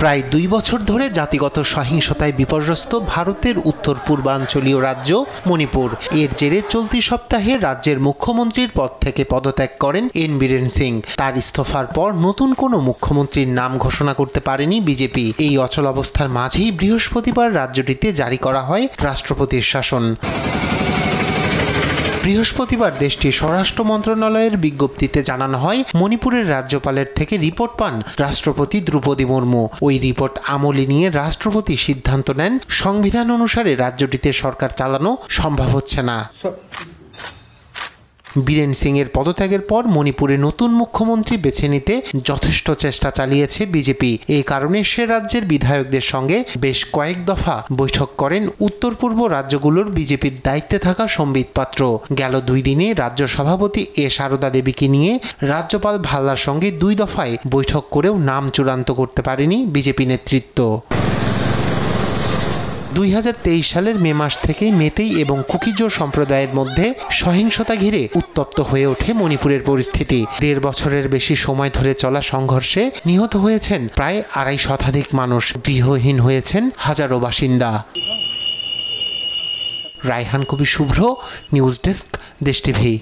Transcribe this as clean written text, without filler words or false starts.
প্রায় 2 বছর ধরে জাতিগত সহিংসতায় বিপর্যস্ত ভারতের উত্তর পূর্বাঞ্চলীয় রাজ্য মণিপুর। এর জেরে চলতি সপ্তাহে রাজ্যের মুখ্যমন্ত্রীর পদ থেকে পদত্যাগ করেন এন বীরেন সিং। তার ইস্তফার পর নতুন কোনো মুখ্যমন্ত্রীর নাম ঘোষণা করতে পারেনি বিজেপি। এই অচলাবস্থার মাঝেই বৃহস্পতিবার রাজ্যটিতে জারি করা হয় রাষ্ট্রপতির শাসন। বৃহস্পতিবার দেশটির স্বরাষ্ট্র মন্ত্রণালয়ের বিজ্ঞপ্তিতে জানানো হয়, মণিপুরের রাজ্যপালের থেকে রিপোর্ট পান রাষ্ট্রপতি দ্রৌপদী মুর্মু। ওই রিপোর্ট আমলে নিয়ে রাষ্ট্রপতি সিদ্ধান্ত নেন, সংবিধান অনুসারে রাজ্যটিতে সরকার চালানো সম্ভব হচ্ছে না। বীরেন সিং এর পদত্যাগের পর মণিপুরে নতুন মুখ্যমন্ত্রী বেছে নিতে যথেষ্ট চেষ্টা চালিয়েছে বিজেপি। এই কারণে সে রাজ্যের বিধায়কদের সঙ্গে বেশ কয়েক দফা বৈঠক করেন উত্তর পূর্ব রাজ্যগুলোর বিজেপির দায়িত্বে থাকা সম্বিত পাত্র। গেল 2 দিনে রাজ্য সভাপতি এ সারদা দেবীকে নিয়ে রাজ্যপাল ভাল্লার সঙ্গে 2 দফায় বৈঠক করেও নাম চূড়ান্ত করতে পারেনি বিজেপি নেতৃত্ব। 2023 সালের মে মাস থেকে মেতেই এবং কুকিজো সম্প্রদায়ের মধ্যে সহিংসতা ঘিরে উত্তপ্ত হয়ে ওঠে মণিপুরের পরিস্থিতি। 1.5 বছরের বেশি সময় ধরে চলা সংঘর্ষে নিহত হয়েছেন প্রায় 250 শতাধিক মানুষ, গৃহহীন হয়েছেন হাজারো বাসিন্দা। রায়হান কবি শুভ্র, নিউজ ডেস্ক, দেশ টিভি।